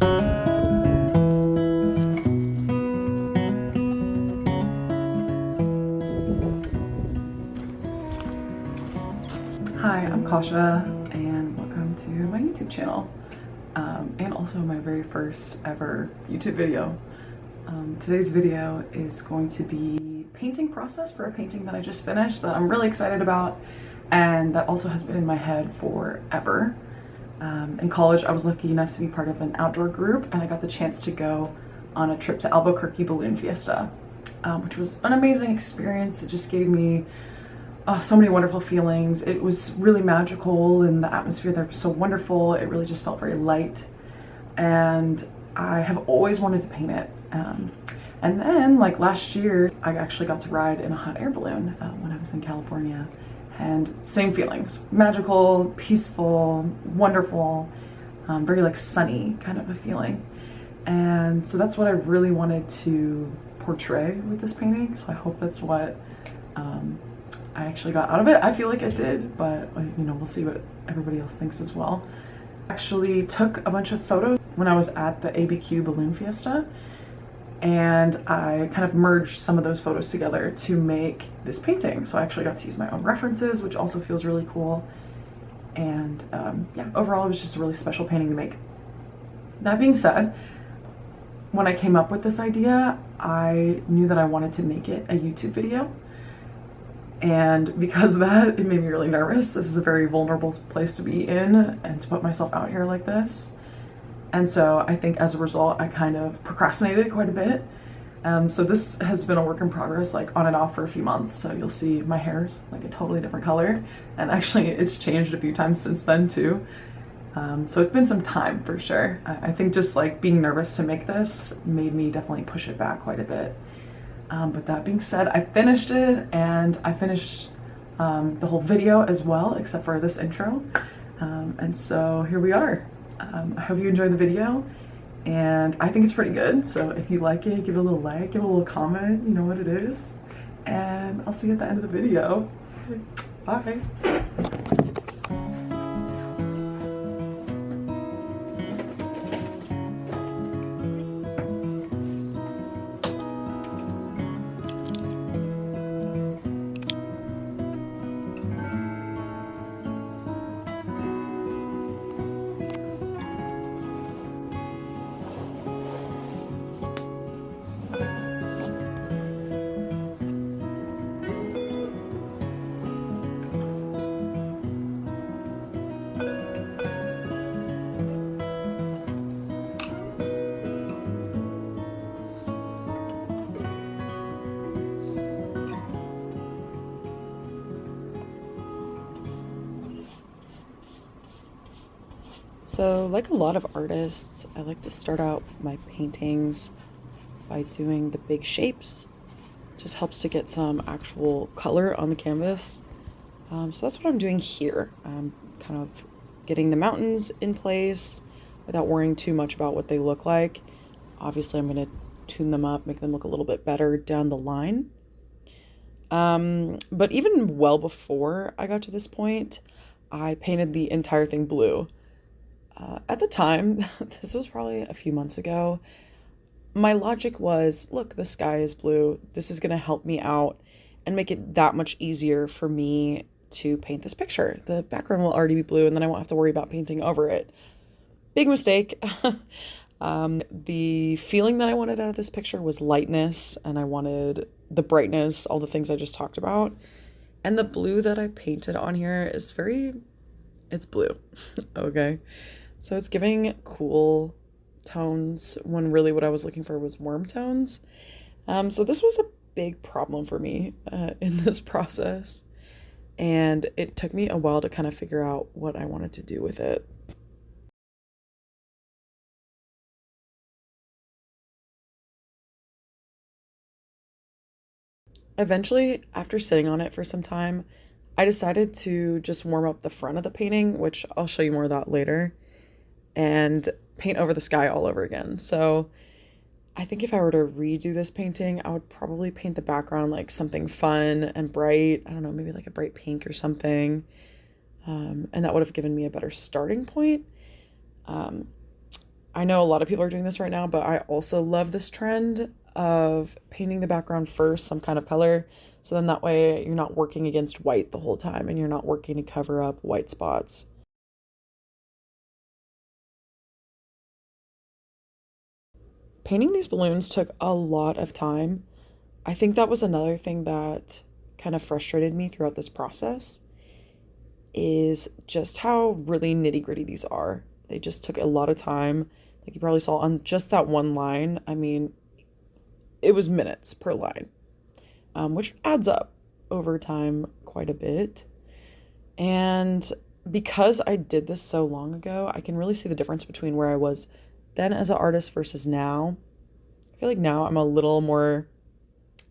Hi, I'm Kasha, and welcome to my YouTube channel, and also my very first ever YouTube video. Today's video is going to be painting process for a painting that I just finished that I'm really excited about, and that also has been in my head forever. In college, I was lucky enough to be part of an outdoor group, and I got the chance to go on a trip to Albuquerque Balloon Fiesta, which was an amazing experience. It just gave me so many wonderful feelings. It was really magical, and the atmosphere there was so wonderful. It really just felt very light, and I have always wanted to paint it. And then, like last year, I actually got to ride in a hot air balloon when I was in California, and same feelings: magical, peaceful, wonderful, very like sunny kind of a feeling. And so that's what I really wanted to portray with this painting. So I hope that's what I actually got out of it. I feel like it did, but you know, we'll see what everybody else thinks as well. I actually took a bunch of photos when I was at the ABQ Balloon Fiesta, and I kind of merged some of those photos together to make this painting. So I actually got to use my own references, which also feels really cool. And yeah, overall it was just a really special painting to make. That being said, when I came up with this idea, I knew that I wanted to make it a YouTube video. And because of that, it made me really nervous. This is a very vulnerable place to be in, and to put myself out here like this. And so I think as a result, I kind of procrastinated quite a bit. So this has been a work in progress, like on and off for a few months. So you'll see my hair's like a totally different color. And actually it's changed a few times since then too. So it's been some time for sure. I think just like being nervous to make this made me definitely push it back quite a bit. But that being said, I finished it, and I finished the whole video as well, except for this intro. And so here we are. I hope you enjoyed the video, and I think it's pretty good. So if you like it, give it a little like, give it a little comment, you know what it is. And I'll see you at the end of the video. Bye. So, like a lot of artists, I like to start out my paintings by doing the big shapes. Just helps to get some actual color on the canvas. So that's what I'm doing here. I'm kind of getting the mountains in place without worrying too much about what they look like. Obviously, I'm going to tune them up, make them look a little bit better down the line. But even well before I got to this point, I painted the entire thing blue. At the time, this was probably a few months ago, my logic was, look, the sky is blue. This is going to help me out and make it that much easier for me to paint this picture. The background will already be blue, and then I won't have to worry about painting over it. Big mistake. The feeling that I wanted out of this picture was lightness, and I wanted the brightness, all the things I just talked about. And the blue that I painted on here is it's blue. Okay. So it's giving cool tones when really what I was looking for was warm tones. So this was a big problem for me in this process. And it took me a while to kind of figure out what I wanted to do with it. Eventually, after sitting on it for some time, I decided to just warm up the front of the painting, which I'll show you more of that later, and paint over the sky all over again. So I think if I were to redo this painting, I would probably paint the background like something fun and bright. I don't know, maybe like a bright pink or something. And that would have given me a better starting point. I know a lot of people are doing this right now, but I also love this trend of painting the background first, some kind of color. So then that way you're not working against white the whole time and you're not working to cover up white spots. Painting these balloons took a lot of time. I think that was another thing that kind of frustrated me throughout this process is just how really nitty-gritty these are. They just took a lot of time. Like you probably saw on just that one line. I mean, it was minutes per line, which adds up over time quite a bit. And because I did this so long ago, I can really see the difference between where I was then as an artist versus now. I feel like now I'm a little more,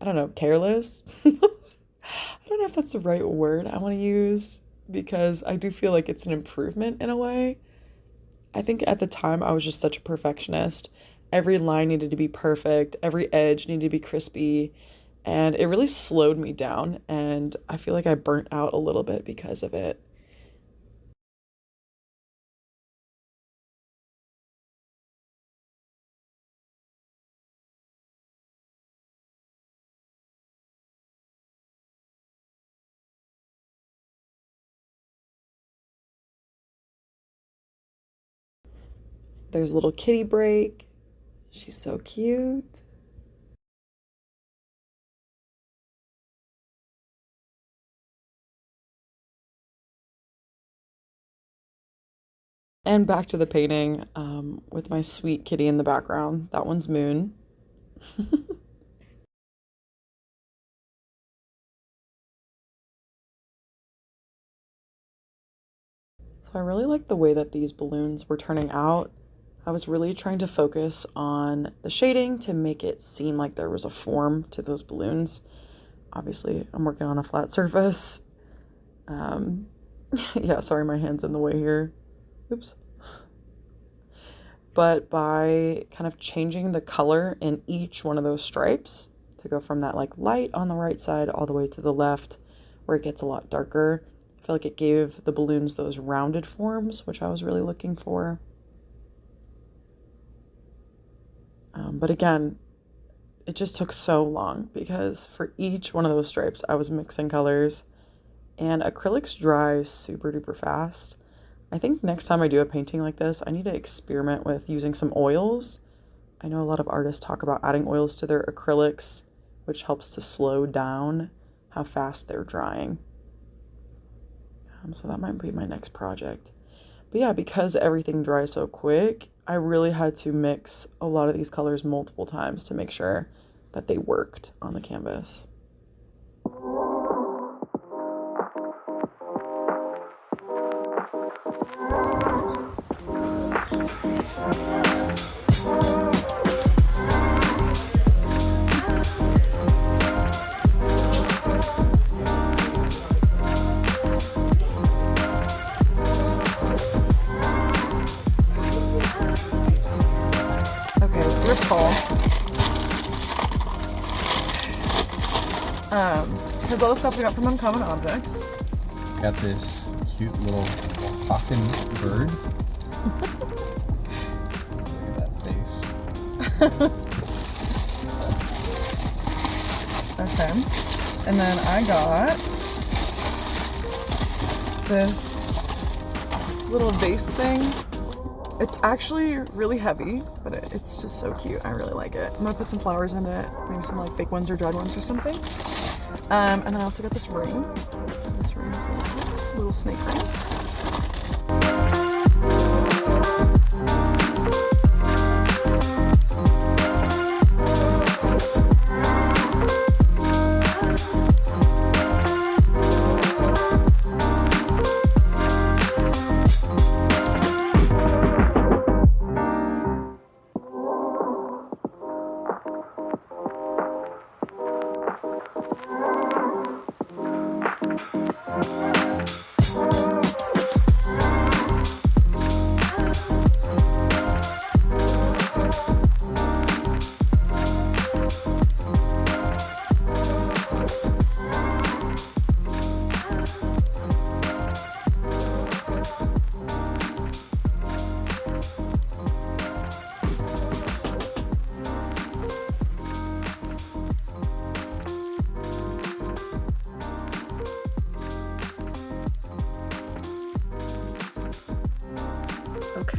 I don't know, careless. I don't know if that's the right word I want to use because I do feel like it's an improvement in a way. I think at the time I was just such a perfectionist. Every line needed to be perfect, every edge needed to be crispy, and it really slowed me down. And I feel like I burnt out a little bit because of it. There's a little kitty break. She's so cute. And back to the painting with my sweet kitty in the background. That one's Moon. So I really like the way that these balloons were turning out. I was really trying to focus on the shading to make it seem like there was a form to those balloons. Obviously, I'm working on a flat surface. Um, yeah, sorry, my hand's in the way here. Oops. But by kind of changing the color in each one of those stripes to go from that like light on the right side all the way to the left where it gets a lot darker, I feel like it gave the balloons those rounded forms, which I was really looking for. But again, it just took so long because for each one of those stripes, I was mixing colors, and acrylics dry super duper fast. I think next time I do a painting like this, I need to experiment with using some oils. I know a lot of artists talk about adding oils to their acrylics, which helps to slow down how fast they're drying. So that might be my next project. But yeah, because everything dries so quick, I really had to mix a lot of these colors multiple times to make sure that they worked on the canvas. Okay, fall. Here's all the stuff we got from Uncommon Objects. I got this cute little hawking bird. Look at that face. Okay. And then I got this little vase thing. It's actually really heavy, but it's just so cute. I really like it. I'm gonna put some flowers in it, maybe some like fake ones or dried ones or something. And then I also got this ring. This ring is really cute. Little snake ring.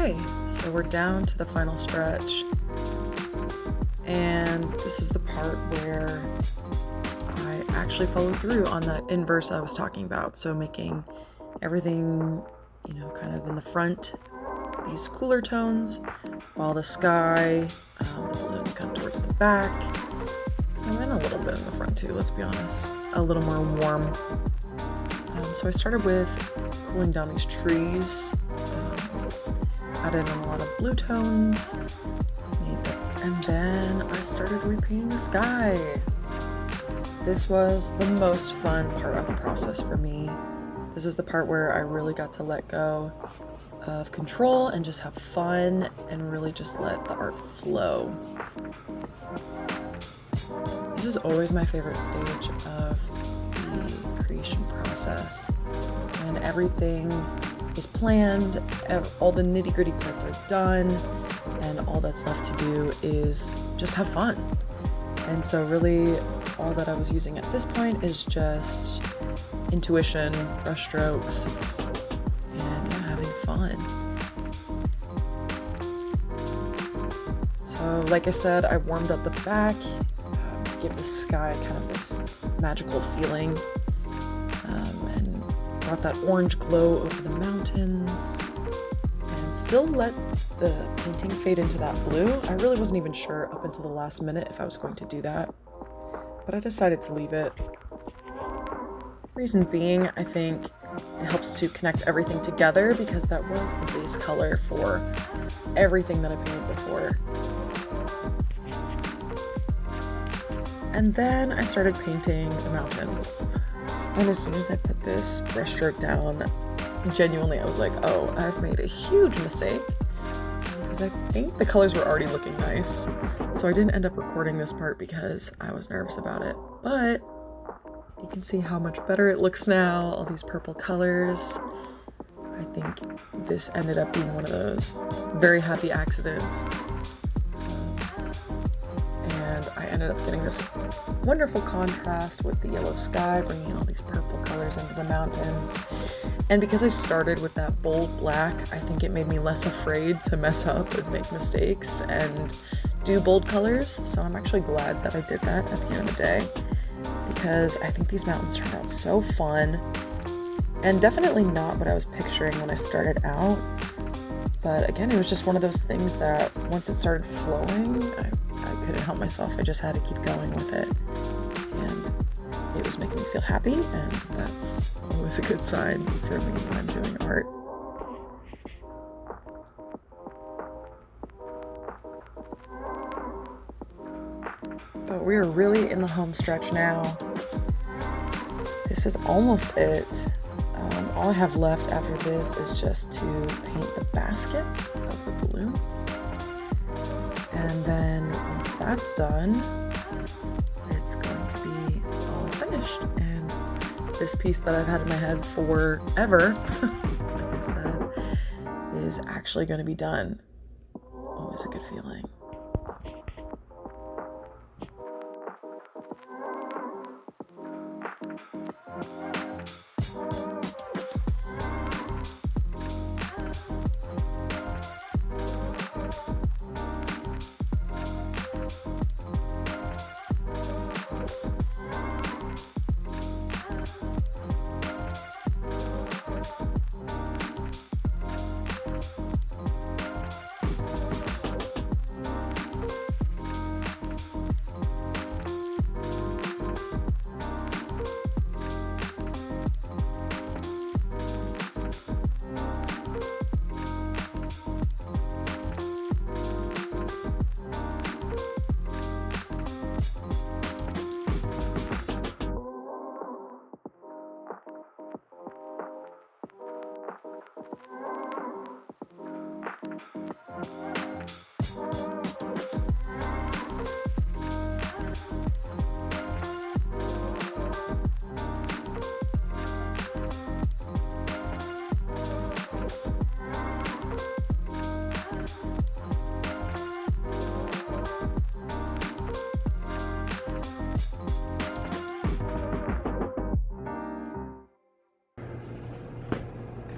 Okay, so we're down to the final stretch, and this is the part where I actually follow through on that inverse I was talking about. So making everything, you know, kind of in the front, these cooler tones, while the sky, the balloon's kind of towards the back, and then a little bit in the front too, let's be honest, a little more warm. So I started with cooling down these trees, added in a lot of blue tones, and then I started repainting the sky. This was the most fun part of the process for me. This is the part where I really got to let go of control and just have fun and really just let the art flow. This is always my favorite stage of the creation process, when everything is planned, all the nitty-gritty parts are done, and all that's left to do is just have fun. And so really all that I was using at this point is just intuition, brush strokes, and having fun. So like I said, I warmed up the back to give the sky kind of this magical feeling, and brought that orange glow over the mountains, and still let the painting fade into that blue. I really wasn't even sure up until the last minute if I was going to do that, but I decided to leave it. Reason being, I think it helps to connect everything together, because that was the base color for everything that I painted before. And then I started painting the mountains. And as soon as I put this brushstroke down, genuinely I was like, oh, I've made a huge mistake, because I think the colors were already looking nice. So I didn't end up recording this part because I was nervous about it, but you can see how much better it looks now, all these purple colors. I think this ended up being one of those very happy accidents. And I ended up getting this wonderful contrast with the yellow sky, bringing all these purple colors into the mountains. And because I started with that bold black, I think it made me less afraid to mess up and make mistakes and do bold colors. So I'm actually glad that I did that at the end of the day, because I think these mountains turned out so fun, and definitely not what I was picturing when I started out. But again, it was just one of those things that once it started flowing, I couldn't help myself. I just had to keep going with it, and it was making me feel happy, and that's always a good sign for me when I'm doing art. But we are really in the home stretch now. This is almost it. All I have left after this is just to paint the baskets of the balloons. And then once that's done, it's going to be all finished. And this piece that I've had in my head forever, like I said, is actually going to be done. Always a good feeling.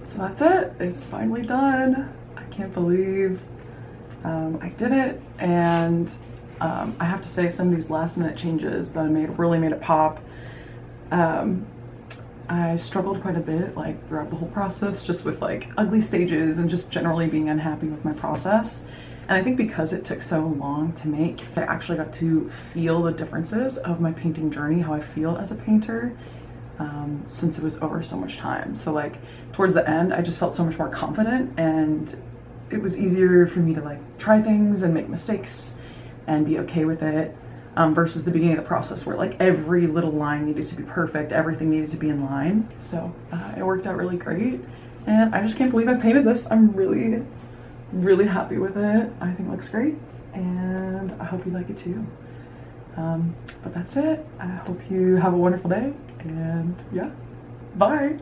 So that's it. It's finally done. I can't believe I did it, and I have to say some of these last minute changes that I made really made it pop. I struggled quite a bit like throughout the whole process, just with like ugly stages and just generally being unhappy with my process. And I think because it took so long to make, I actually got to feel the differences of my painting journey, how I feel as a painter, since it was over so much time. So like towards the end, I just felt so much more confident, and it was easier for me to like try things and make mistakes and be okay with it, versus the beginning of the process where like every little line needed to be perfect, everything needed to be in line. So it worked out really great, and I just can't believe I painted this. I'm really happy with it. I think it looks great, and I hope you like it too. But that's it. I hope you have a wonderful day, and yeah, bye.